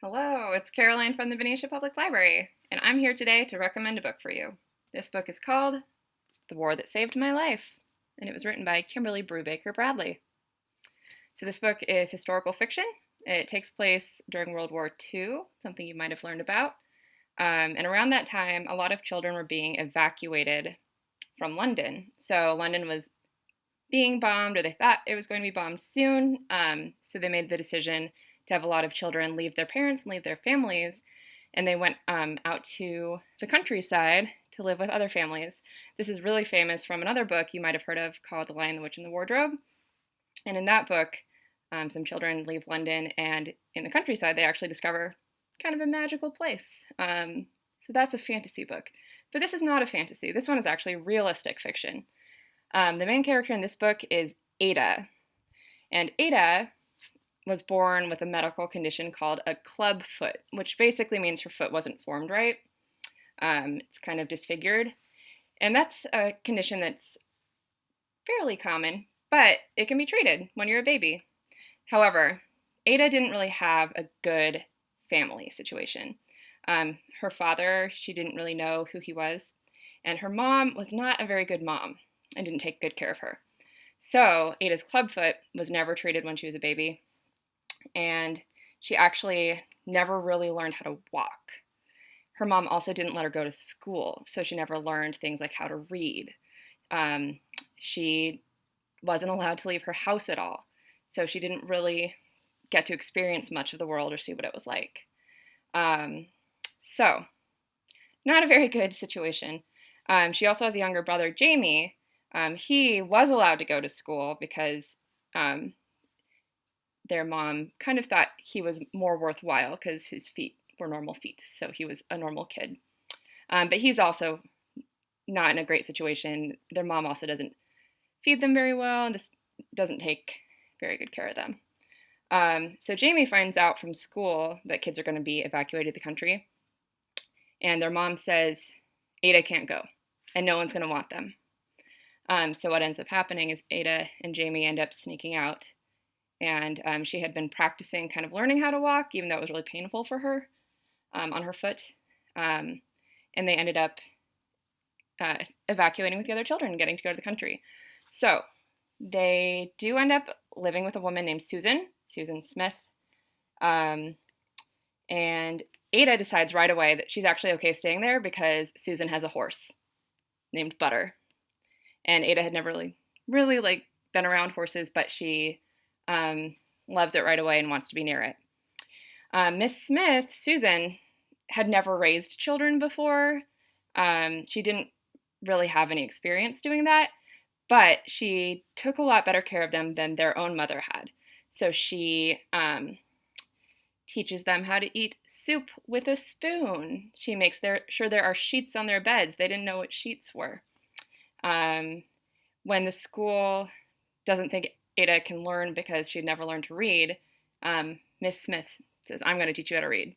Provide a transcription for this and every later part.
Hello, it's Caroline from the Benicia Public Library, and I'm here today to recommend a book for you. This book is called The War That Saved My Life, and it was written by Kimberly Brubaker Bradley. So this book is historical fiction. It takes place during World War II, something you might have learned about. And around that time, a lot of children were being evacuated from London. So London was being bombed, or they thought it was going to be bombed soon. So they made the decision to have a lot of children leave their parents and leave their families, and they went out to the countryside to live with other families. This is really famous from another book you might have heard of called The Lion, the Witch, and the Wardrobe. And in that book, some children leave London, and in the countryside, they actually discover kind of a magical place. So that's a fantasy book. But this is not a fantasy. This one is actually realistic fiction. The main character in this book is Ada. And Ada was born with a medical condition called a club foot, which basically means her foot wasn't formed right. It's kind of disfigured. And that's a condition that's fairly common, but it can be treated when you're a baby. However, Ada didn't really have a good family situation. Her father, she didn't really know who he was, and her mom was not a very good mom and didn't take good care of her. So Ada's clubfoot was never treated when she was a baby, and she actually never really learned how to walk. Her mom also didn't let her go to school, so she never learned things like how to read. She wasn't allowed to leave her house at all, so she didn't really get to experience much of the world or see what it was like. So, not a very good situation. She also has a younger brother, Jamie. He was allowed to go to school because their mom kind of thought he was more worthwhile because his feet were normal feet, so he was a normal kid. But he's also not in a great situation. Their mom also doesn't feed them very well and just doesn't take very good care of them. So Jamie finds out from school that kids are going to be evacuated the country, and their mom says Ada can't go, and no one's going to want them. So what ends up happening is Ada and Jamie end up sneaking out, and she had been practicing kind of learning how to walk, even though it was really painful for her on her foot. And they ended up evacuating with the other children and getting to go to the country. So they do end up living with a woman named Susan Smith. And Ada decides right away that she's actually okay staying there because Susan has a horse named Butter. And Ada had never really like been around horses, but she loves it right away and wants to be near it. Miss Smith, Susan, had never raised children before. She didn't really have any experience doing that, but she took a lot better care of them than their own mother had. So she teaches them how to eat soup with a spoon. She makes sure there are sheets on their beds. They didn't know what sheets were. When the school doesn't think Ada can learn because she'd never learned to read, Miss Smith says, I'm going to teach you how to read.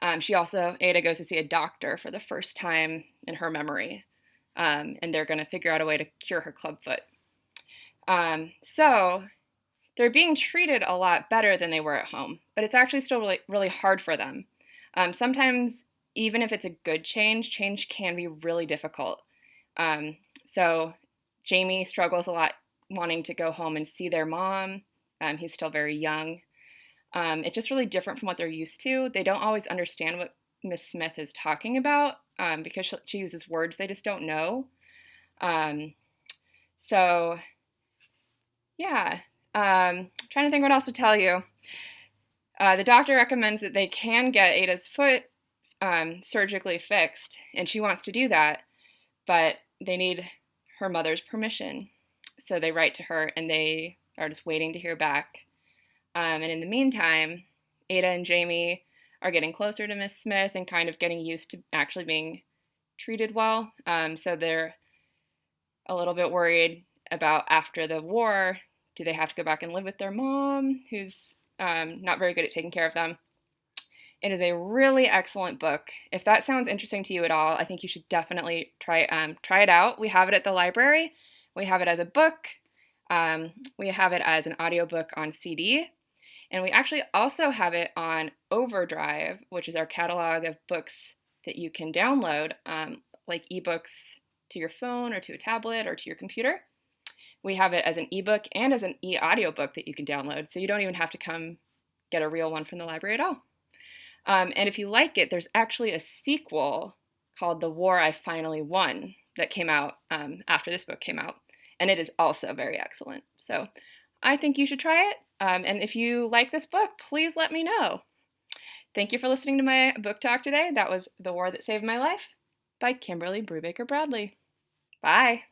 Ada goes to see a doctor for the first time in her memory, and they're going to figure out a way to cure her clubfoot. So they're being treated a lot better than they were at home, but it's actually still really, really hard for them. Sometimes, even if it's a good change can be really difficult. So Jamie struggles a lot wanting to go home and see their mom. He's still very young. It's just really different from what they're used to. They don't always understand what Miss Smith is talking about because she uses words they just don't know. So, yeah. Trying to think what else to tell you. The doctor recommends that they can get Ada's foot surgically fixed, and she wants to do that, but they need her mother's permission. So they write to her, and they are just waiting to hear back. And in the meantime, Ada and Jamie are getting closer to Miss Smith and kind of getting used to actually being treated well. So they're a little bit worried about after the war, do they have to go back and live with their mom, who's not very good at taking care of them. It is a really excellent book. If that sounds interesting to you at all, I think you should definitely try it out. We have it at the library. We have it as a book. We have it as an audiobook on CD. And we actually also have it on Overdrive, which is our catalog of books that you can download, like ebooks to your phone or to a tablet or to your computer. We have it as an ebook and as an e-audiobook that you can download, so you don't even have to come get a real one from the library at all. And if you like it, there's actually a sequel called The War I Finally Won that came out after this book came out, and it is also very excellent. So I think you should try it, and if you like this book, please let me know. Thank you for listening to my book talk today. That was The War That Saved My Life by Kimberly Brubaker Bradley. Bye.